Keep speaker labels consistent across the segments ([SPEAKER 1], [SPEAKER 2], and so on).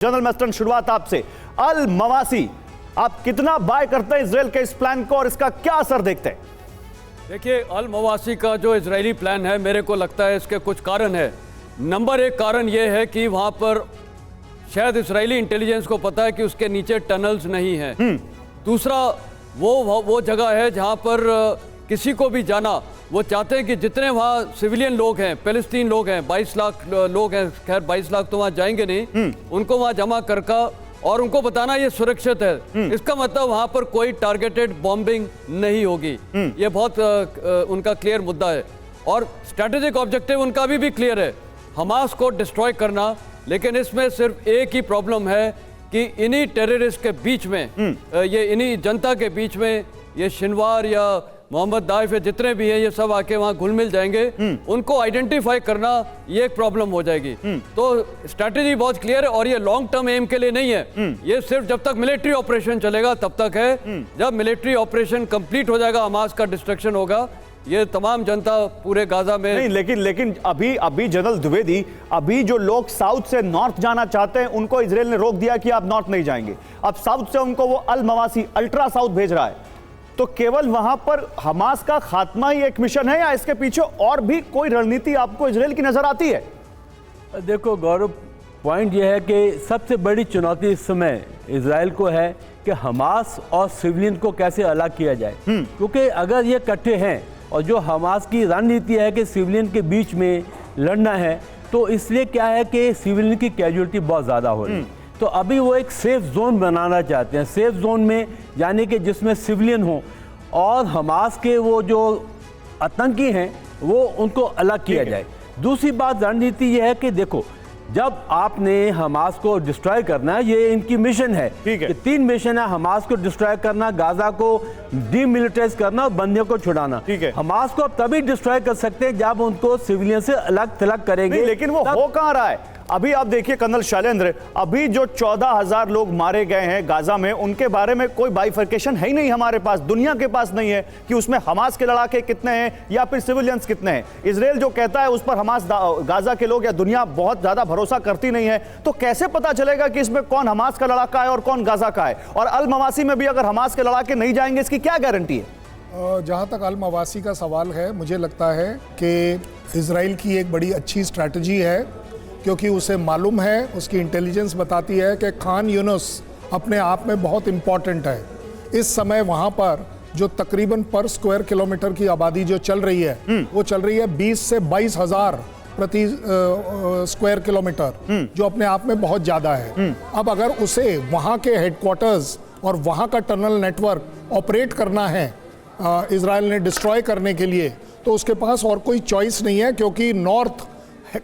[SPEAKER 1] General मस्टन, शुरुआत आपसे। अल मवासी, आप कितना बाय करते हैं इजराइल के इस प्लान को और इसका क्या असर देखते हैं?
[SPEAKER 2] देखिए, अल मवासी का जो इजरायली प्लान है, मेरे को लगता है इसके कुछ कारण है। नंबर एक कारण यह है कि वहां पर शायद इजरायली इंटेलिजेंस को पता है कि उसके नीचे टनल्स नहीं हैं। दूसरा, वो जगह है जहां पर किसी को भी जाना, वो चाहते हैं कि जितने वहाँ सिविलियन लोग हैं, पैलेस्टीन लोग हैं, 22 लाख लोग हैं, खैर 22 लाख तो वहाँ जाएंगे नहीं, उनको वहाँ जमा करके और उनको बताना ये सुरक्षित है। इसका मतलब वहाँ पर कोई टारगेटेड बॉम्बिंग नहीं होगी। ये बहुत उनका क्लियर मुद्दा है और स्ट्रैटेजिक ऑब्जेक्टिव उनका भी क्लियर है, हमास को डिस्ट्रॉय करना। लेकिन इसमें सिर्फ एक ही प्रॉब्लम है कि इन्हीं टेररिस्ट के बीच में, ये इन्हीं जनता के बीच में, ये शिनवार या मोहम्मद दाइफ है, जितने भी हैं, ये सब आके वहाँ घुल मिल जाएंगे। उनको आइडेंटिफाई करना ये एक प्रॉब्लम हो जाएगी। तो स्ट्रैटेजी बहुत क्लियर है और ये लॉन्ग टर्म एम के लिए नहीं है। ये सिर्फ जब तक मिलिट्री ऑपरेशन चलेगा तब तक है। जब मिलिट्री ऑपरेशन कंप्लीट हो जाएगा, हमास का डिस्ट्रक्शन होगा, ये तमाम जनता पूरे गाजा में
[SPEAKER 1] नहीं। लेकिन अभी जनरल द्विवेदी, अभी जो लोग साउथ से नॉर्थ जाना चाहते हैं उनको इजराइल ने रोक दिया कि आप नॉर्थ नहीं जाएंगे। अब साउथ से उनको वो अल मवासी, अल्ट्रा साउथ भेज रहा है। तो केवल वहां पर हमास का खात्मा ही एक मिशन है या इसके पीछे और भी कोई रणनीति आपको इजराइल की नजर आती है?
[SPEAKER 3] देखो गौरव, पॉइंट यह है कि सबसे बड़ी चुनौती इस समय इजराइल को है कि हमास और सिविलियन को कैसे अलग किया जाए। क्योंकि अगर ये इकट्ठे हैं और जो हमास की रणनीति है कि सिविलियन के बीच में लड़ना है, तो इसलिए क्या है कि सिविलियन की कैजुअलिटी बहुत ज़्यादा हो रही है। तो अभी वो एक सेफ जोन बनाना चाहते हैं। सेफ जोन में यानी कि जिसमें सिविलियन हो और हमास के वो जो आतंकी हैं वो उनको अलग किया जाए। दूसरी बात, रणनीति ये है कि देखो, जब आपने हमास को डिस्ट्रॉय करना है, ये इनकी मिशन है।
[SPEAKER 1] ठीक है।
[SPEAKER 3] कि 3 मिशन है, हमास को डिस्ट्रॉय करना, गाजा को डीमिलिटराइज करना और बंदियों को छुड़ाना।
[SPEAKER 1] ठीक है।
[SPEAKER 3] हमास को अब तभी डिस्ट्रॉय कर सकते हैं जब उनको सिविलियन से अलग थलग करेंगे।
[SPEAKER 1] लेकिन वो हो कहां रहा है? अभी आप देखिए कर्नल शैलेंद्र, अभी जो 14,000 लोग मारे गए हैं गाजा में, उनके बारे में कोई बाइफर्केशन है ही नहीं हमारे पास, दुनिया के पास नहीं है कि उसमें हमास के लड़ाके कितने हैं या फिर सिविलियंस कितने हैं। इजराइल जो कहता है उस पर हमास, गाजा के लोग या दुनिया बहुत ज्यादा भरोसा करती नहीं है। तो कैसे पता चलेगा कि इसमें कौन हमास का लड़ाका है और कौन गाजा का है? और अल मवासी में भी अगर हमास के लड़ाके नहीं जाएंगे, इसकी क्या गारंटी है?
[SPEAKER 4] जहाँ तक अल मवासी का सवाल है, मुझे लगता है कि इजराइल की एक बड़ी अच्छी स्ट्रैटेजी है, क्योंकि उसे मालूम है, उसकी इंटेलिजेंस बताती है कि खान यूनुस अपने आप में बहुत इम्पॉर्टेंट है। इस समय वहाँ पर जो तकरीबन पर स्क्वायर किलोमीटर की आबादी जो चल रही है, वो चल रही है 20 से 22 हज़ार प्रति स्क्वायर किलोमीटर, जो अपने आप में बहुत ज़्यादा है। अब अगर उसे वहाँ के हेडक्वार्टर्स और वहाँ का टनल नेटवर्क ऑपरेट करना है इजराइल ने डिस्ट्रॉय करने के लिए, तो उसके पास और कोई चॉइस नहीं है, क्योंकि नॉर्थ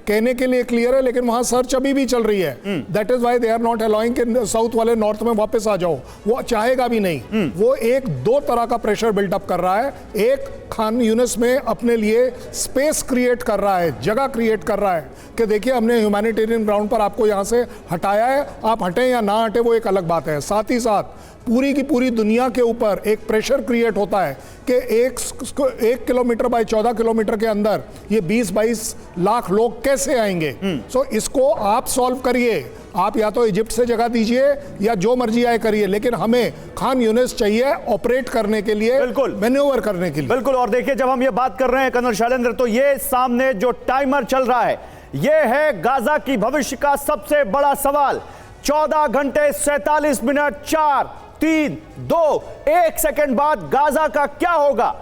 [SPEAKER 4] कहने के लिए क्लियर है लेकिन वहां सर्च अभी भी चल रही है। That is why they are not allowing कि साउथ वाले नॉर्थ में वापस आ जाओ। वो चाहेगा भी नहीं। वो एक दो तरह का प्रेशर बिल्डअप कर रहा है। एक, खान यूनिस में अपने लिए स्पेस क्रिएट कर रहा है, जगह क्रिएट कर रहा है कि देखिए, हमने ह्यूमैनिटेरियन ग्राउंड पर आपको यहाँ से हटाया है, आप हटें या ना हटें वो एक अलग बात है। साथ ही साथ पूरी की पूरी दुनिया के ऊपर एक प्रेशर क्रिएट होता है कि 1 किलोमीटर बाय 14 किलोमीटर के अंदर ये 20-22 लाख लोग कैसे आएंगे। सो इसको आप सॉल्व करिए। आप या तो इजिप्ट से जगह दीजिए या जो मर्जी आए करिए, लेकिन हमें खान यूनिस चाहिए ऑपरेट करने के लिए,
[SPEAKER 1] बिल्कुल
[SPEAKER 4] मैन्यूवर करने के लिए।
[SPEAKER 1] बिल्कुल। और देखिए, जब हम ये बात कर रहे हैं कर्नल शैलेंद्र, तो ये सामने जो टाइमर चल रहा है, ये है गाजा की भविष्य का सबसे बड़ा सवाल। 14 घंटे 47 मिनट 4 3 2 1 सेकंड बाद गाजा का क्या होगा?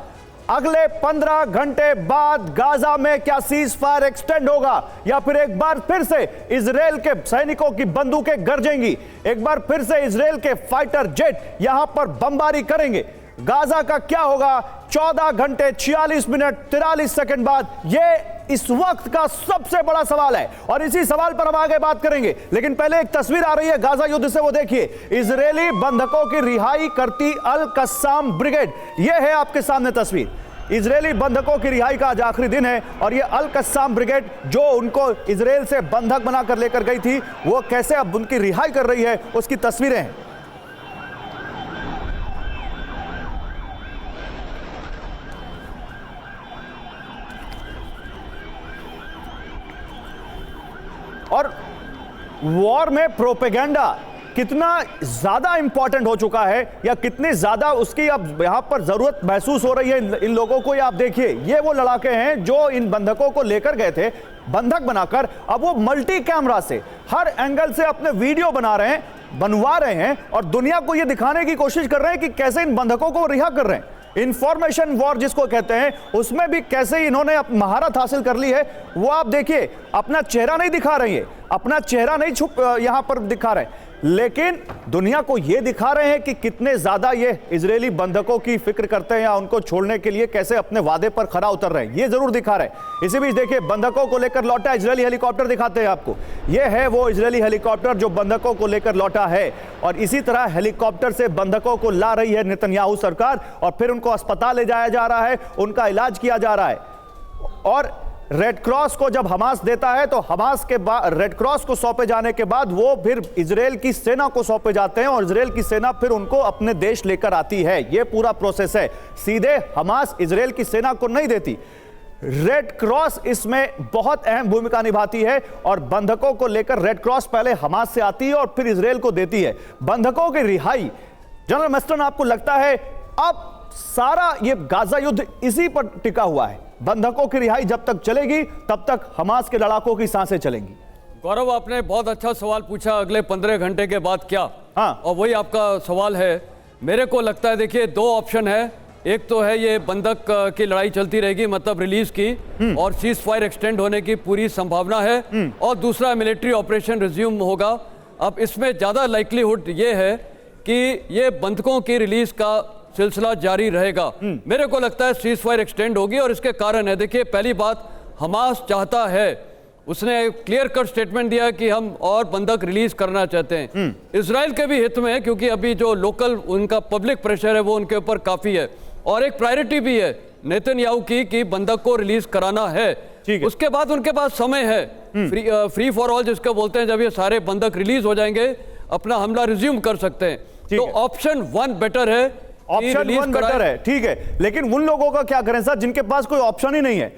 [SPEAKER 1] अगले 15 घंटे बाद गाजा में क्या सीज फायर एक्सटेंड होगा या फिर एक बार फिर से इजराइल के सैनिकों की बंदूकें गरजेंगी, एक बार फिर से इजराइल के फाइटर जेट यहां पर बमबारी करेंगे? गाजा का क्या होगा 14 घंटे 46 मिनट 43 सेकंड बाद? यह इस वक्त का सबसे बड़ा सवाल है और इसी सवाल पर हम आगे बात करेंगे। लेकिन पहले एक तस्वीर आ रही है गाजा युद्ध से, वो देखिए। इजरायली बंधकों की रिहाई करती अल कस्साम ब्रिगेड। यह है आपके सामने तस्वीर। इजरायली बंधकों की रिहाई का आज आखिरी दिन है और यह अल कस्साम ब्रिगेड जो उनको इजराइल से बंधक बनाकर लेकर गई थी, वो कैसे अब उनकी रिहाई कर रही है, उसकी तस्वीरें हैं। और वॉर में प्रोपेगेंडा कितना ज्यादा इंपॉर्टेंट हो चुका है या कितनी ज्यादा उसकी अब यहां पर जरूरत महसूस हो रही है इन लोगों को। आप देखिए, ये वो लड़ाके हैं जो इन बंधकों को लेकर गए थे बंधक बनाकर, अब वो मल्टी कैमरा से हर एंगल से अपने वीडियो बनवा रहे हैं और दुनिया को ये दिखाने की कोशिश कर रहे हैं कि कैसे इन बंधकों को रिहा कर रहे हैं। इंफॉर्मेशन वॉर जिसको कहते हैं, उसमें भी कैसे इन्होंने महारत हासिल कर ली है वो आप देखिए। अपना चेहरा नहीं दिखा रही है, अपना चेहरा नहीं छुप यहां पर दिखा रहे, लेकिन दुनिया को यह दिखा रहे हैं कि कितने ज्यादा ये इजरायली बंधकों की फिक्र करते हैं या उनको छोड़ने के लिए कैसे अपने वादे पर खरा उतर रहे हैं, ये जरूर दिखा रहे हैं। इसी बीच देखिए, बंधकों को लेकर लौटा इजरायली हेलीकॉप्टर दिखाते हैं आपको। यह है वो इजरायली हेलीकॉप्टर जो बंधकों को लेकर लौटा है और इसी तरह हेलीकॉप्टर से बंधकों को ला रही है नेतन्याहू सरकार और फिर उनको अस्पताल ले जाया जा रहा है, उनका इलाज किया जा रहा है। और रेड क्रॉस को जब हमास देता है तो हमास के बाद रेड क्रॉस को सौंपे जाने के बाद वो फिर इजराइल की सेना को सौंपे जाते हैं और इजराइल की सेना फिर उनको अपने देश लेकर आती है। ये पूरा प्रोसेस है, सीधे हमास इजराइल की सेना को नहीं देती। रेड क्रॉस इसमें बहुत अहम भूमिका निभाती है और बंधकों को लेकर रेड क्रॉस पहले हमास से आती है और फिर इजराइल को देती है। बंधकों की रिहाई, जनरल मस्टन, आपको लगता है अब सारा ये गाजा युद्ध इसी पर टिका हुआ है? बंधकों की रिहाई जब तक चलेगी तब तक हमास के लड़ाकों की सांसें चलेंगी।
[SPEAKER 2] गौरव, आपने बहुत अच्छा सवाल पूछा, अगले 15 घंटे के बाद क्या?
[SPEAKER 1] हाँ,
[SPEAKER 2] और वही आपका सवाल है। मेरे को लगता है, देखिए, दो ऑप्शन है। एक तो है ये बंधक की लड़ाई चलती रहेगी, मतलब रिलीज की, और सीज फायर एक्सटेंड होने की पूरी संभावना है, और दूसरा मिलिट्री ऑपरेशन रिज्यूम होगा। अब इसमें ज़्यादा लाइक्लीहुड ये है कि ये बंधकों की रिलीज का सिलसिला जारी रहेगा। मेरे को लगता है सीज फायर एक्सटेंड होगी और इसके कारण है, देखिए, पहली बात, हमास चाहता है, उसने क्लियर कट स्टेटमेंट दिया कि हम और बंधक रिलीज करना चाहते हैं। इजराइल के भी हित में है क्योंकि अभी जो लोकल उनका पब्लिक प्रेशर है वो उनके ऊपर काफी है, और एक प्रायोरिटी भी है नेतन्याहू की कि बंधक को रिलीज कराना है। उसके बाद उनके पास समय है, फ्री फॉर ऑल जिसको बोलते हैं, जब ये सारे बंधक रिलीज हो जाएंगे अपना हमला रिज्यूम कर सकते हैं। तो ऑप्शन 1 बेटर है,
[SPEAKER 1] ऑप्शन 1 बेटर है, ठीक है। लेकिन उन लोगों का क्या करें सर जिनके पास कोई ऑप्शन ही नहीं है?